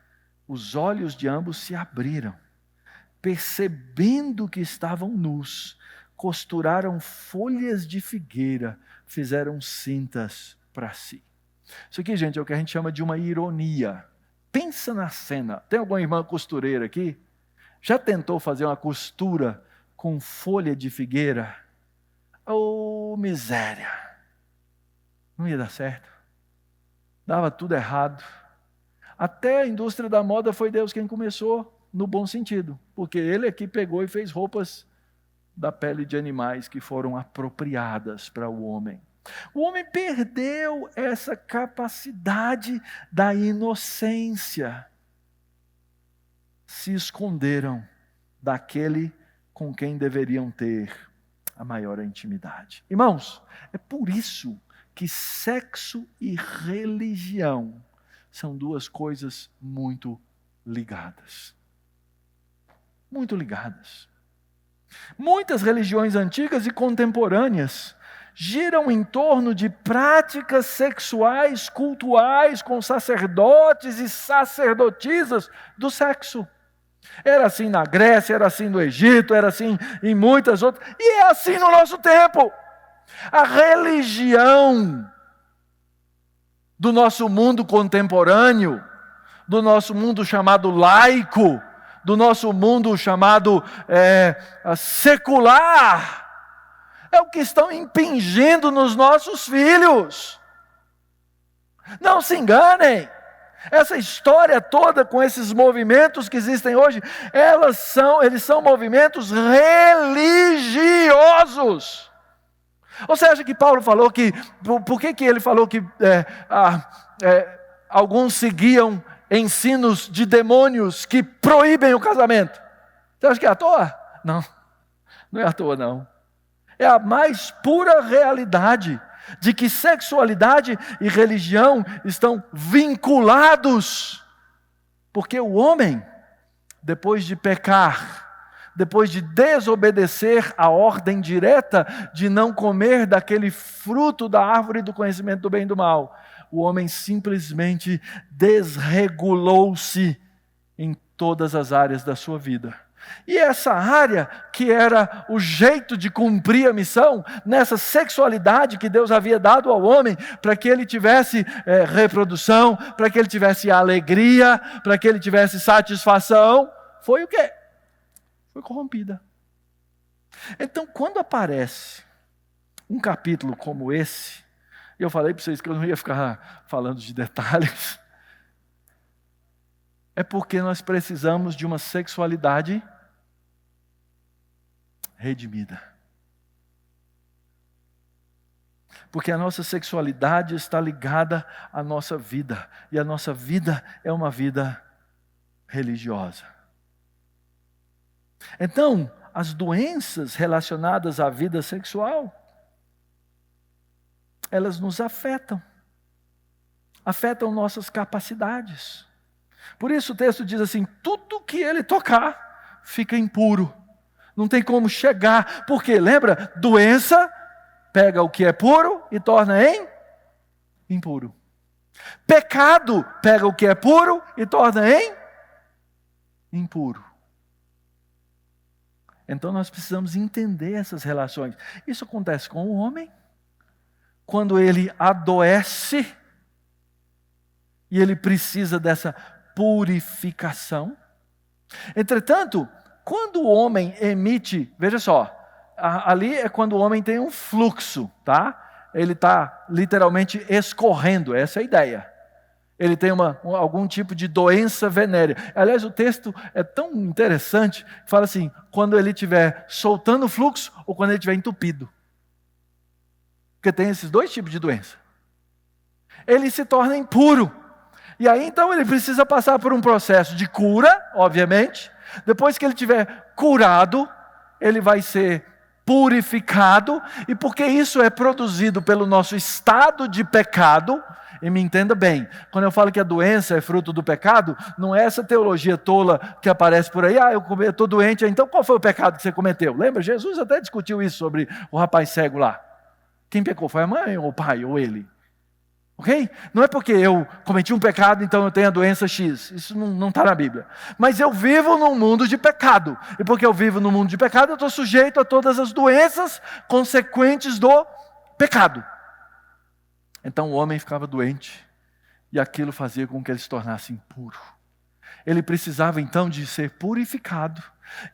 [SPEAKER 2] Os olhos de ambos se abriram, percebendo que estavam nus, costuraram folhas de figueira, fizeram cintas para si. Isso aqui, gente, é o que a gente chama de uma ironia. Pensa na cena. Tem alguma irmã costureira aqui? Já tentou fazer uma costura com folha de figueira? Oh, miséria! Não ia dar certo. Dava tudo errado. Até a indústria da moda foi Deus quem começou, no bom sentido, porque Ele é que pegou e fez roupas da pele de animais que foram apropriadas para o homem. O homem perdeu essa capacidade da inocência. Se esconderam daquele com quem deveriam ter a maior intimidade. Irmãos, é por isso que sexo e religião são duas coisas muito ligadas. Muito ligadas. Muitas religiões antigas e contemporâneas giram em torno de práticas sexuais, cultuais, com sacerdotes e sacerdotisas do sexo. Era assim na Grécia, era assim no Egito, era assim em muitas outras, e é assim no nosso tempo. A religião do nosso mundo contemporâneo, do nosso mundo chamado laico, do nosso mundo chamado secular. É o que estão impingindo nos nossos filhos. Não se enganem. Essa história toda com esses movimentos que existem hoje, eles são movimentos religiosos. Você acha que Paulo falou que... Por que ele falou que alguns seguiam ensinos de demônios que proíbem o casamento? Você acha que é à toa? Não, não é à toa não. É a mais pura realidade de que sexualidade e religião estão vinculados. Porque o homem, depois de pecar, depois de desobedecer a ordem direta de não comer daquele fruto da árvore do conhecimento do bem e do mal, o homem simplesmente desregulou-se em todas as áreas da sua vida. E essa área, que era o jeito de cumprir a missão, nessa sexualidade que Deus havia dado ao homem, para que ele tivesse reprodução, para que ele tivesse alegria, para que ele tivesse satisfação, foi o quê? Foi corrompida. Então, quando aparece um capítulo como esse, e eu falei para vocês que eu não ia ficar falando de detalhes, é porque nós precisamos de uma sexualidade redimida. Porque a nossa sexualidade está ligada à nossa vida, e a nossa vida é uma vida religiosa. Então, as doenças relacionadas à vida sexual, elas nos afetam nossas capacidades. Por isso o texto diz assim: tudo que ele tocar fica impuro. Não tem como chegar, porque lembra, doença pega o que é puro e torna impuro. Pecado pega o que é puro e torna impuro. Então nós precisamos entender essas relações. Isso acontece com o homem, quando ele adoece, e ele precisa dessa purificação. Entretanto, quando o homem emite, veja só, ali é quando o homem tem um fluxo, tá? Ele está literalmente escorrendo, essa é a ideia. Ele tem algum tipo de doença venérea. Aliás, o texto é tão interessante, que fala assim, quando ele estiver soltando o fluxo, ou quando ele estiver entupido. Porque tem esses dois tipos de doença. Ele se torna impuro. E aí então ele precisa passar por um processo de cura, obviamente. Depois que ele tiver curado, ele vai ser purificado. E porque isso é produzido pelo nosso estado de pecado, e me entenda bem, quando eu falo que a doença é fruto do pecado, não é essa teologia tola que aparece por aí, eu estou doente, então qual foi o pecado que você cometeu? Lembra? Jesus até discutiu isso sobre o rapaz cego lá. Quem pecou? Foi a mãe, ou o pai, ou ele? Ok? Não é porque eu cometi um pecado, então eu tenho a doença X. Isso não está na Bíblia. Mas eu vivo num mundo de pecado. E porque eu vivo num mundo de pecado, eu estou sujeito a todas as doenças consequentes do pecado. Então o homem ficava doente. E aquilo fazia com que ele se tornasse impuro. Ele precisava então de ser purificado.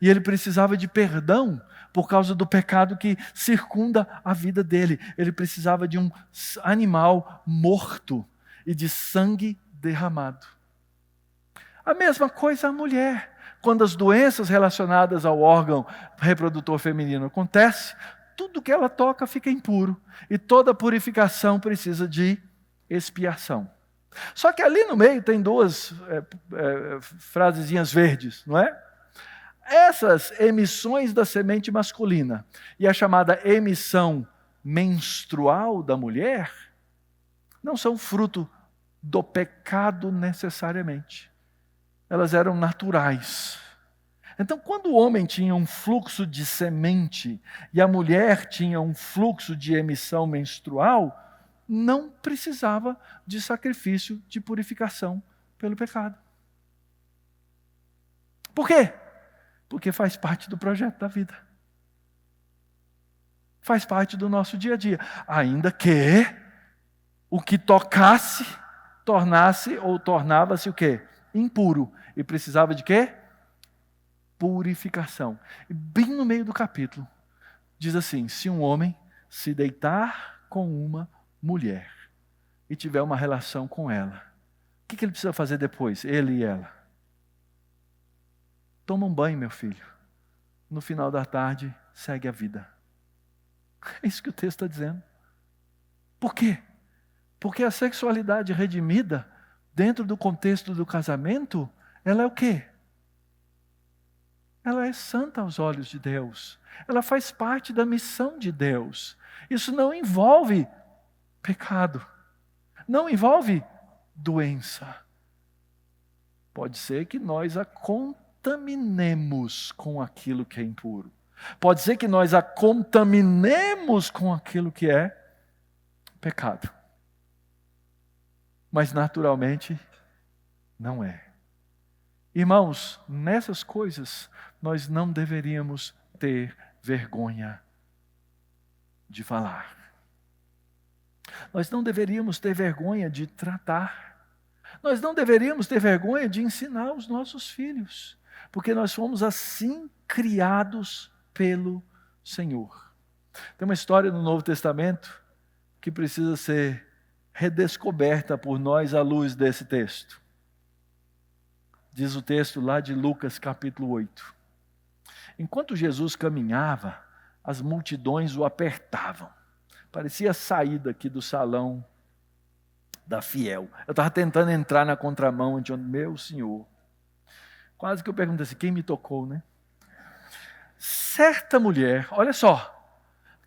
[SPEAKER 2] E ele precisava de perdão por causa do pecado que circunda a vida dele. Ele precisava de um animal morto e de sangue derramado. A mesma coisa a mulher. Quando as doenças relacionadas ao órgão reprodutor feminino acontecem, tudo que ela toca fica impuro. E toda purificação precisa de expiação. Só que ali no meio tem duas frasezinhas verdes, não é? Essas emissões da semente masculina e a chamada emissão menstrual da mulher não são fruto do pecado necessariamente. Elas eram naturais. Então, quando o homem tinha um fluxo de semente e a mulher tinha um fluxo de emissão menstrual, não precisava de sacrifício de purificação pelo pecado. Por quê? Porque faz parte do projeto da vida. Faz parte do nosso dia a dia. Ainda que o que tocasse, tornava-se o quê? Impuro. E precisava de quê? Purificação. E bem no meio do capítulo, diz assim: se um homem se deitar com uma mulher e tiver uma relação com ela, o que ele precisa fazer depois, ele e ela? Toma um banho, meu filho. No final da tarde, segue a vida. É isso que o texto está dizendo. Por quê? Porque a sexualidade redimida, dentro do contexto do casamento, ela é o quê? Ela é santa aos olhos de Deus. Ela faz parte da missão de Deus. Isso não envolve pecado. Não envolve doença. Pode ser que nós a contaminemos com aquilo que é impuro. Pode ser que nós a contaminemos com aquilo que é pecado. Mas naturalmente não é. Irmãos, nessas coisas nós não deveríamos ter vergonha de falar. Nós não deveríamos ter vergonha de tratar. Nós não deveríamos ter vergonha de ensinar os nossos filhos, porque nós fomos assim criados pelo Senhor. Tem uma história no Novo Testamento que precisa ser redescoberta por nós à luz desse texto. Diz o texto lá de Lucas capítulo 8. Enquanto Jesus caminhava, as multidões o apertavam. Parecia sair daqui do salão da Fiel. Eu estava tentando entrar na contramão, onde, meu Senhor. Quase que eu perguntei assim, quem me tocou, né? Certa mulher, olha só,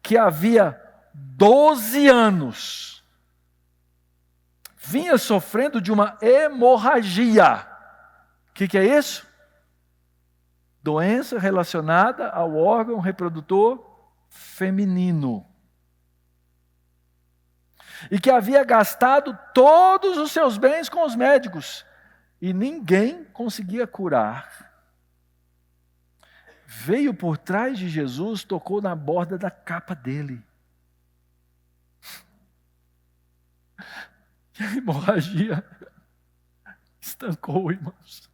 [SPEAKER 2] que havia 12 anos, vinha sofrendo de uma hemorragia. O que é isso? Doença relacionada ao órgão reprodutor feminino. E que havia gastado todos os seus bens com os médicos. E ninguém conseguia curar. Veio por trás de Jesus, tocou na borda da capa dele. E a hemorragia estancou, irmãos.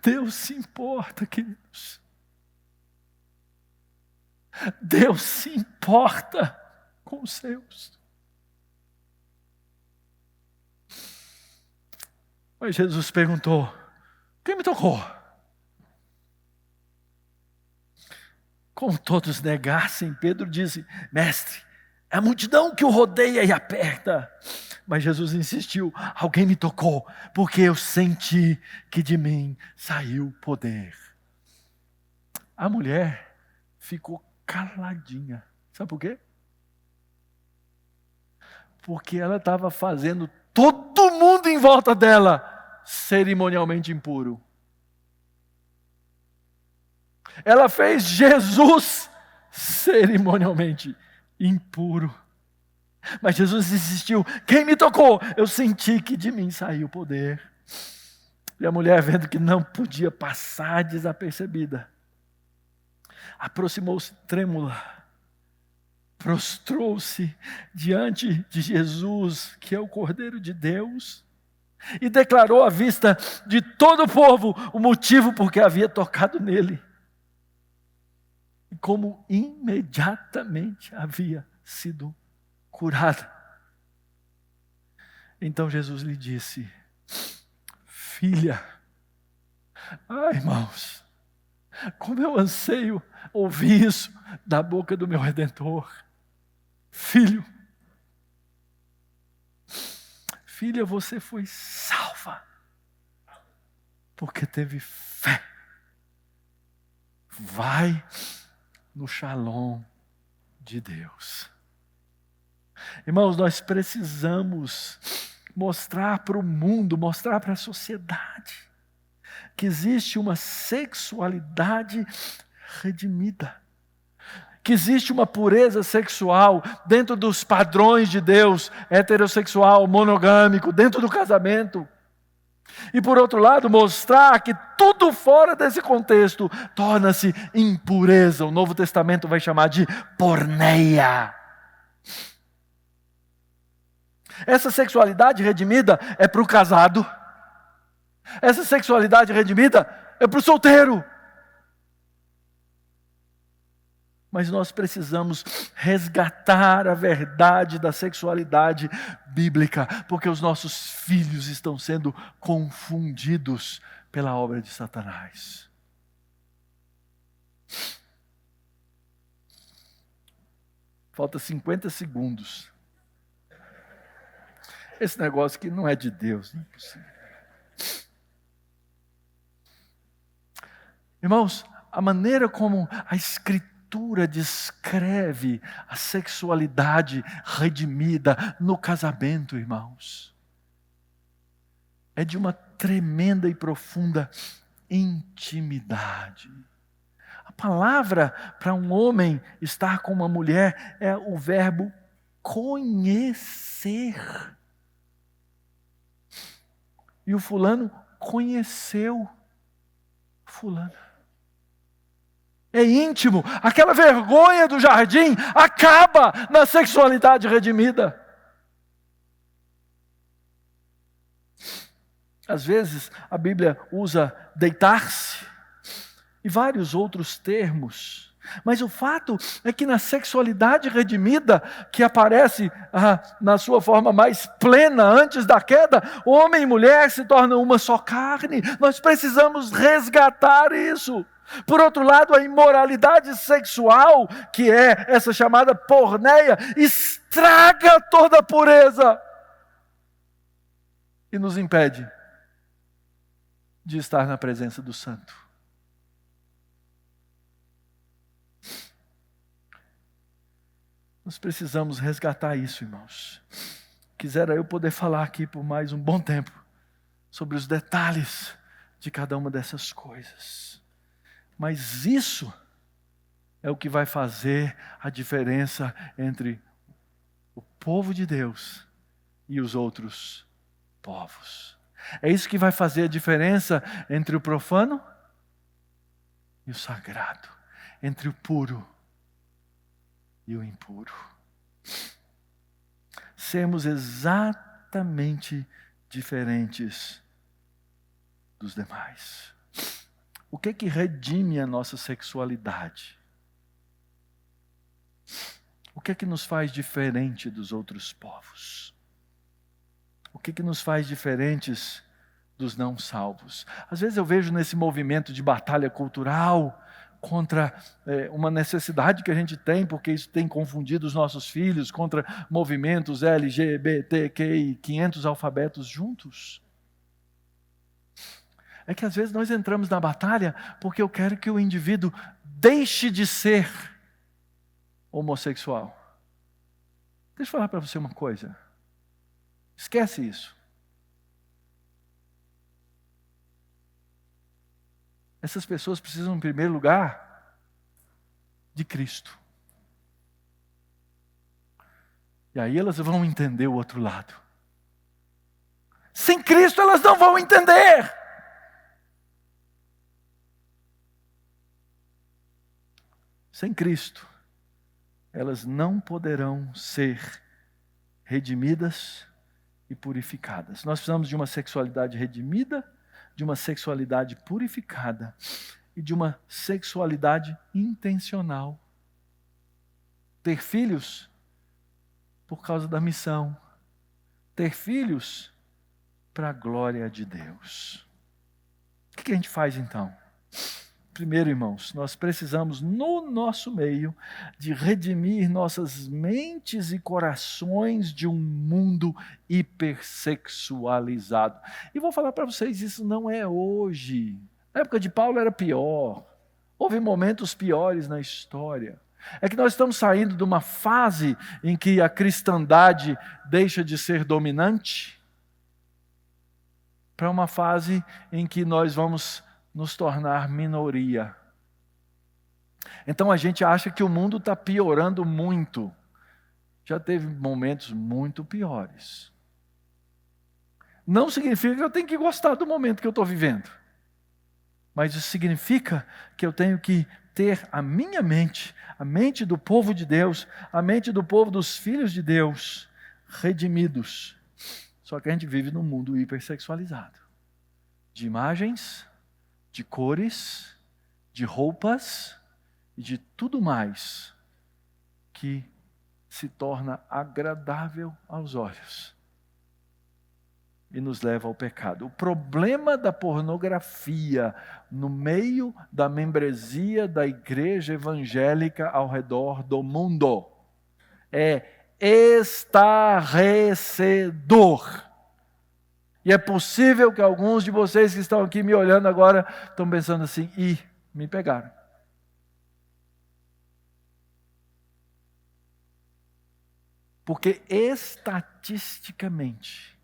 [SPEAKER 2] Deus se importa, queridos. Deus se importa com os seus. Mas Jesus perguntou, quem me tocou? Como todos negassem, Pedro disse, mestre, é a multidão que o rodeia e aperta. Mas Jesus insistiu, alguém me tocou, porque eu senti que de mim saiu poder. A mulher ficou caladinha. Sabe por quê? Porque ela estava fazendo todo mundo em volta dela cerimonialmente impuro. Ela fez Jesus cerimonialmente impuro. Mas Jesus insistiu, quem me tocou? Eu senti que de mim saiu poder. E a mulher, vendo que não podia passar desapercebida, aproximou-se trêmula, prostrou-se diante de Jesus, que é o Cordeiro de Deus, e declarou à vista de todo o povo o motivo por que havia tocado nele. E como imediatamente havia sido curada. Então Jesus lhe disse, filha, irmãos, como eu anseio ouvir isso da boca do meu Redentor. Filho, filha, você foi salva, porque teve fé. Vai no shalom de Deus. Irmãos, nós precisamos mostrar para o mundo, mostrar para a sociedade, que existe uma sexualidade redimida, que existe uma pureza sexual dentro dos padrões de Deus, heterossexual, monogâmico, dentro do casamento. E por outro lado, mostrar que tudo fora desse contexto torna-se impureza. O Novo Testamento vai chamar de porneia. Essa sexualidade redimida é para o casado. Essa sexualidade redimida é para o solteiro. Mas nós precisamos resgatar a verdade da sexualidade bíblica, porque os nossos filhos estão sendo confundidos pela obra de Satanás. Falta 50 segundos. Esse negócio que não é de Deus, não é possível. Irmãos, a maneira como a Escritura descreve a sexualidade redimida no casamento, irmãos, é de uma tremenda e profunda intimidade. A palavra para um homem estar com uma mulher é o verbo conhecer. E o fulano conheceu fulano. É íntimo. Aquela vergonha do jardim acaba na sexualidade redimida. Às vezes a Bíblia usa deitar-se e vários outros termos. Mas o fato é que na sexualidade redimida, que aparece na sua forma mais plena antes da queda, homem e mulher se tornam uma só carne. Nós precisamos resgatar isso. Por outro lado, a imoralidade sexual, que é essa chamada porneia, estraga toda a pureza e nos impede de estar na presença do Santo. Nós precisamos resgatar isso, irmãos. Quisera eu poder falar aqui por mais um bom tempo sobre os detalhes de cada uma dessas coisas. Mas isso é o que vai fazer a diferença entre o povo de Deus e os outros povos. É isso que vai fazer a diferença entre o profano e o sagrado, entre o puro e o impuro. Sermos exatamente diferentes dos demais. O que é que redime a nossa sexualidade? O que é que nos faz diferente dos outros povos? O que é que nos faz diferentes dos não salvos? Às vezes eu vejo nesse movimento de batalha cultural contra uma necessidade que a gente tem, porque isso tem confundido os nossos filhos, contra movimentos LGBTQI, 500 alfabetos juntos. É que às vezes nós entramos na batalha porque eu quero que o indivíduo deixe de ser homossexual. Deixa eu falar para você uma coisa. Esquece isso. Essas pessoas precisam, em primeiro lugar, de Cristo. E aí elas vão entender o outro lado. Sem Cristo elas não vão entender. Sem Cristo, elas não poderão ser redimidas e purificadas. Nós precisamos de uma sexualidade redimida, de uma sexualidade purificada e de uma sexualidade intencional. Ter filhos por causa da missão. Ter filhos para a glória de Deus. O que a gente faz então? Primeiro, irmãos, nós precisamos no nosso meio de redimir nossas mentes e corações de um mundo hipersexualizado. E vou falar para vocês, isso não é hoje. Na época de Paulo era pior. Houve momentos piores na história. É que nós estamos saindo de uma fase em que a cristandade deixa de ser dominante para uma fase em que nós vamos nos tornar minoria. Então a gente acha que o mundo está piorando muito. Já teve momentos muito piores. Não significa que eu tenho que gostar do momento que eu estou vivendo. Mas isso significa que eu tenho que ter a minha mente, a mente do povo de Deus, a mente do povo dos filhos de Deus, redimidos. Só que a gente vive num mundo hipersexualizado. De imagens, de cores, de roupas e de tudo mais que se torna agradável aos olhos e nos leva ao pecado. O problema da pornografia no meio da membresia da igreja evangélica ao redor do mundo é estarrecedor. E é possível que alguns de vocês que estão aqui me olhando agora estão pensando assim: me pegaram. Porque estatisticamente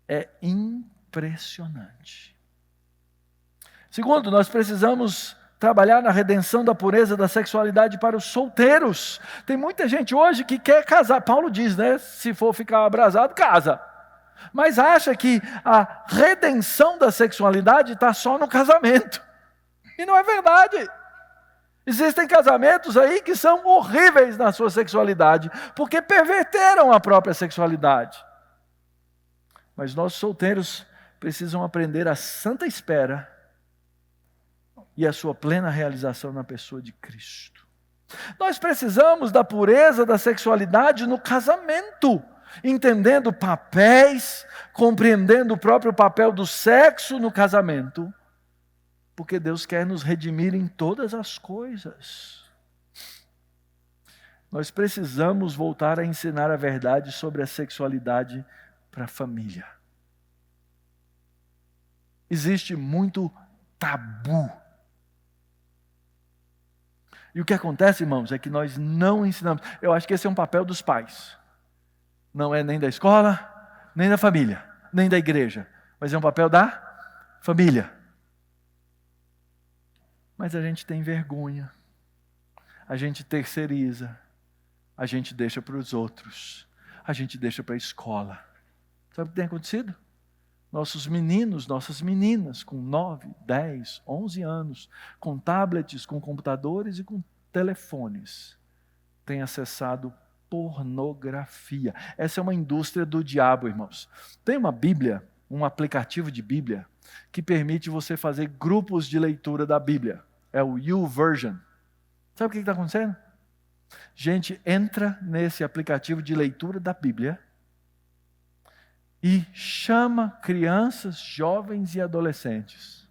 [SPEAKER 2] é impressionante. Segundo, nós precisamos trabalhar na redenção da pureza da sexualidade para os solteiros. Tem muita gente hoje que quer casar. Paulo diz, né? Se for ficar abrasado, casa. Mas acha que a redenção da sexualidade está só no casamento. E não é verdade. Existem casamentos aí que são horríveis na sua sexualidade, porque perverteram a própria sexualidade. Mas nossos solteiros precisam aprender a santa espera e a sua plena realização na pessoa de Cristo. Nós precisamos da pureza da sexualidade no casamento, entendendo papéis, compreendendo o próprio papel do sexo no casamento, porque Deus quer nos redimir em todas as coisas. Nós precisamos voltar a ensinar a verdade sobre a sexualidade para a família. Existe muito tabu. E o que acontece, irmãos, é que nós não ensinamos. Eu acho que esse é um papel dos pais. Não é nem da escola, nem da família, nem da igreja. Mas é um papel da família. Mas a gente tem vergonha. A gente terceiriza. A gente deixa para os outros. A gente deixa para a escola. Sabe o que tem acontecido? Nossos meninos, nossas meninas, com 9, 10, 11 anos, com tablets, com computadores e com telefones, têm acessado pornografia. Essa é uma indústria do diabo, irmãos. Tem uma Bíblia, um aplicativo de Bíblia, que permite você fazer grupos de leitura da Bíblia. É o YouVersion. Sabe o que está acontecendo? Gente entra nesse aplicativo de leitura da Bíblia e chama crianças, jovens e adolescentes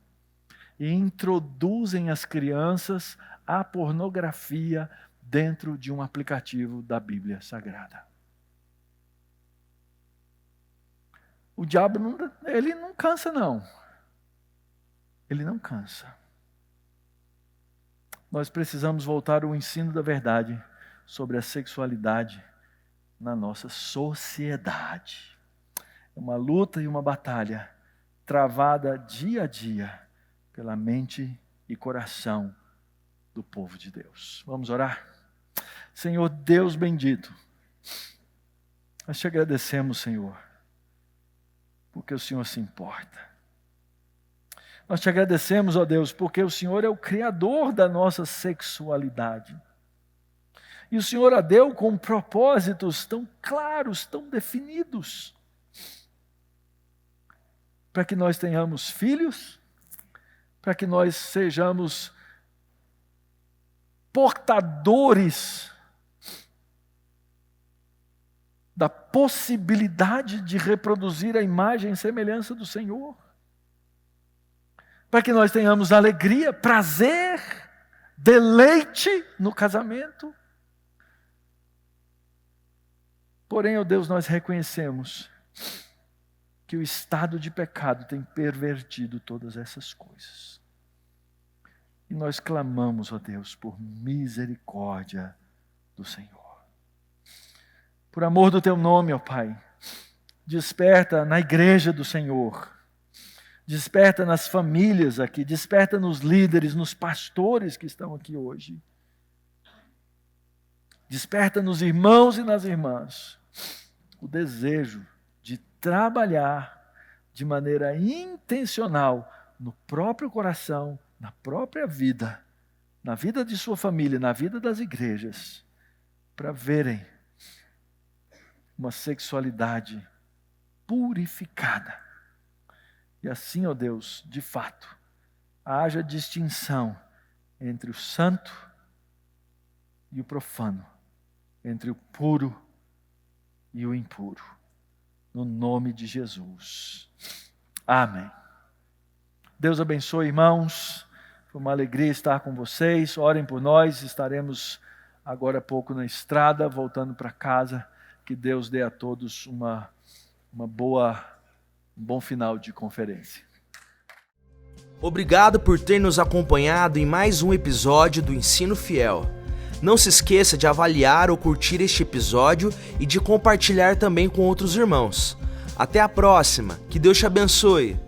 [SPEAKER 2] e introduzem as crianças à pornografia dentro de um aplicativo da Bíblia Sagrada. O diabo ele não cansa, não. Ele não cansa. Nós precisamos voltar ao ensino da verdade sobre a sexualidade na nossa sociedade. É uma luta e uma batalha travada dia a dia pela mente e coração do povo de Deus. Vamos orar? Senhor Deus bendito, nós te agradecemos, Senhor, porque o Senhor se importa. Nós te agradecemos, ó Deus, porque o Senhor é o Criador da nossa sexualidade. E o Senhor a deu com propósitos tão claros, tão definidos, para que nós tenhamos filhos, para que nós sejamos portadores da possibilidade de reproduzir a imagem e semelhança do Senhor, para que nós tenhamos alegria, prazer, deleite no casamento. Porém, ó Deus, nós reconhecemos que o estado de pecado tem pervertido todas essas coisas. E nós clamamos, ó Deus, por misericórdia do Senhor. Por amor do Teu nome, ó Pai, desperta na igreja do Senhor, desperta nas famílias aqui, desperta nos líderes, nos pastores que estão aqui hoje. Desperta nos irmãos e nas irmãs o desejo de trabalhar de maneira intencional no próprio coração, na própria vida, na vida de sua família, na vida das igrejas, para verem uma sexualidade purificada. E assim, ó Deus, de fato, haja distinção entre o santo e o profano, entre o puro e o impuro. No nome de Jesus. Amém. Deus abençoe, irmãos. Foi uma alegria estar com vocês. Orem por nós. Estaremos agora há pouco na estrada, voltando para casa. Que Deus dê a todos um bom final de conferência.
[SPEAKER 1] Obrigado por ter nos acompanhado em mais um episódio do Ensino Fiel. Não se esqueça de avaliar ou curtir este episódio e de compartilhar também com outros irmãos. Até a próxima. Que Deus te abençoe.